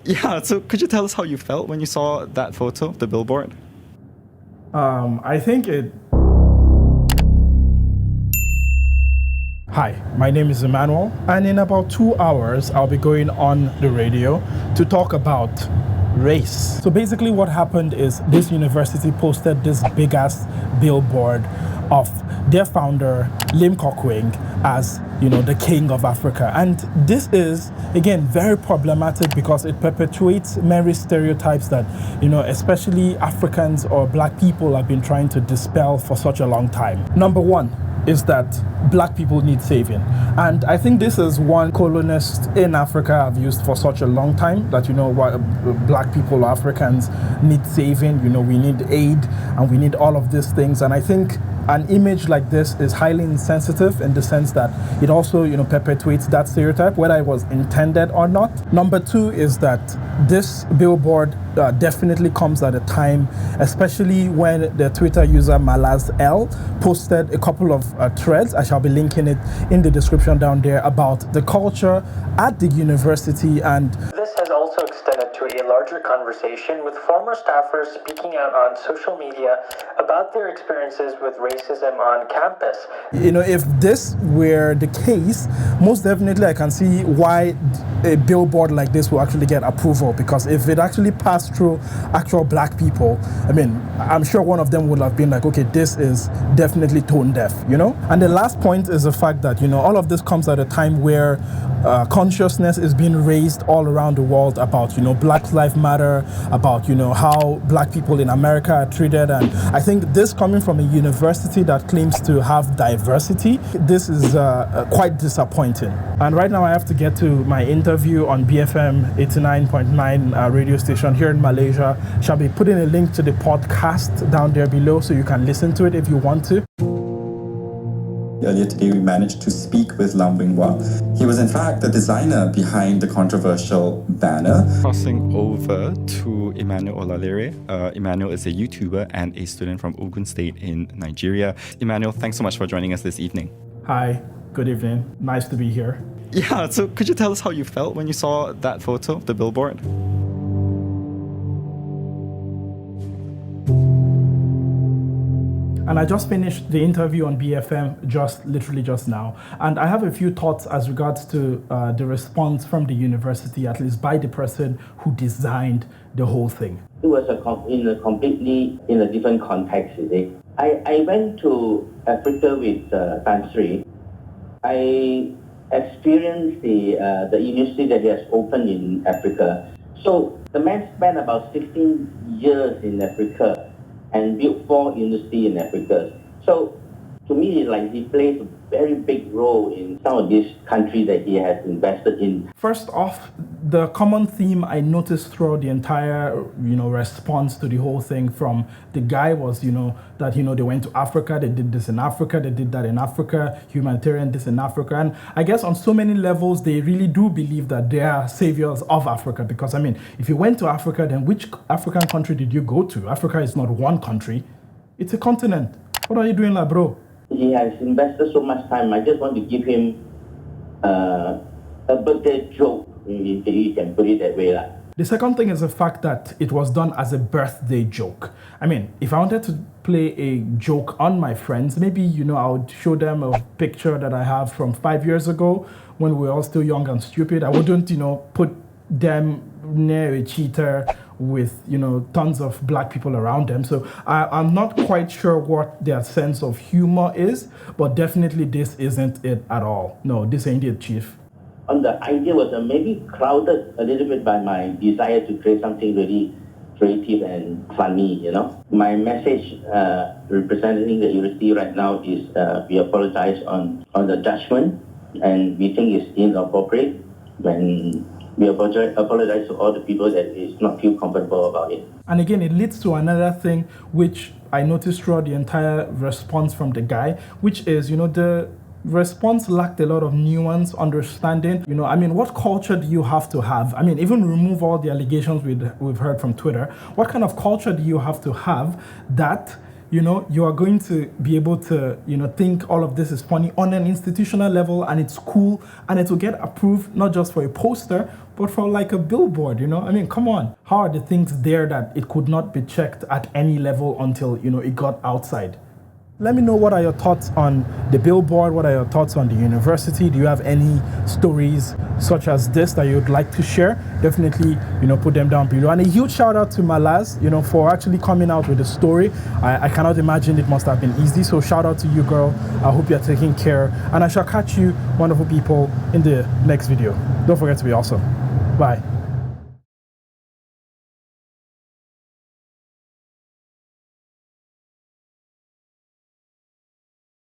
Yeah, so could you tell us how you felt when you saw that photo of the billboard? I think it... Hi, my name is Emmanuel, and in about 2 hours, I'll be going on the radio to talk about race. So basically what happened is this university posted this big-ass billboard of their founder, LimKokWing, as, the king of Africa. And this is, again, very problematic because it perpetuates many stereotypes that, especially Africans or black people have been trying to dispel for such a long time. Number one is that black people need saving. And I think this is one colonists in Africa have used for such a long time that, what black people or Africans need saving, we need aid and we need all of these things. And I think an image like this is highly insensitive in the sense that it also, perpetuates that stereotype, whether it was intended or not. Number two is that this billboard definitely comes at a time, especially when the Twitter user Malaz L posted a couple of threads. I shall be linking it in the description down there about the culture at the university. And this has also extended to a larger conversation with former staffers speaking out on social media about their experiences with racism on campus. If this were the case, most definitely I can see why a billboard like this will actually get approval, because if it actually passed through actual black people, I'm sure one of them would have been like, okay, this is definitely tone deaf, And the last point is the fact that, all of this comes at a time where consciousness is being raised all around the world about, Black Lives Matter, about, how black people in America are treated. And I think this coming from a university that claims to have diversity, this is quite disappointing. And right now I have to get to my interview on BFM 89.9 radio station here in Malaysia. Shall be putting a link to the podcast down there below so you can listen to it if you want to. Earlier today, we managed to speak with Lam Wing Wah. He was in fact the designer behind the controversial banner. Crossing over to Emmanuel Olalere. Emmanuel is a YouTuber and a student from Ogun State in Nigeria. Emmanuel, thanks so much for joining us this evening. Hi, good evening. Nice to be here. Yeah, so could you tell us how you felt when you saw that photo of the billboard? And I just finished the interview on BFM literally just now. And I have a few thoughts as regards to the response from the university, at least by the person who designed the whole thing. It was completely in a different context, you see. I went to Africa with Tan Sri. I experienced the university that he has opened in Africa. So the man spent about 16 years in Africa and built 4 universities in Africa. So to me, he plays a very big role in some of these countries that he has invested in. First off, the common theme I noticed throughout the entire, response to the whole thing from the guy was, that, they went to Africa, they did this in Africa, they did that in Africa, humanitarian this in Africa. And I guess on so many levels, they really do believe that they are saviors of Africa. Because, if you went to Africa, then which African country did you go to? Africa is not one country, it's a continent. What are you doing, bro? He has invested so much time. I just want to give him a birthday joke, if you can put it that way. The second thing is the fact that it was done as a birthday joke. If I wanted to play a joke on my friends, maybe, I would show them a picture that I have from 5 years ago when we were all still young and stupid. I wouldn't, put them near a cheater with, tons of black people around them. So I'm not quite sure what their sense of humor is, but definitely this isn't it at all. No, this ain't it, Chief. And the idea was maybe clouded a little bit by my desire to create something really creative and funny, My message representing the university right now is we apologize on the judgment, and we think it's inappropriate when we apologize to all the people that is not feel comfortable about it. And again, it leads to another thing which I noticed throughout the entire response from the guy, which is, the response lacked a lot of nuance, understanding. What culture do you have to have? Even remove all the allegations we've heard from Twitter. What kind of culture do you have to have that you are going to be able to, think all of this is funny on an institutional level, and it's cool, and it will get approved, not just for a poster, but for like a billboard, come on. How are the things there that it could not be checked at any level until, it got outside? Let me know, what are your thoughts on the billboard? What are your thoughts on the university? Do you have any stories such as this that you'd like to share? Definitely, put them down below. And a huge shout out to Malaz, for actually coming out with the story. I cannot imagine it must have been easy. So shout out to you, girl. I hope you're taking care. And I shall catch you, wonderful people, in the next video. Don't forget to be awesome. Bye.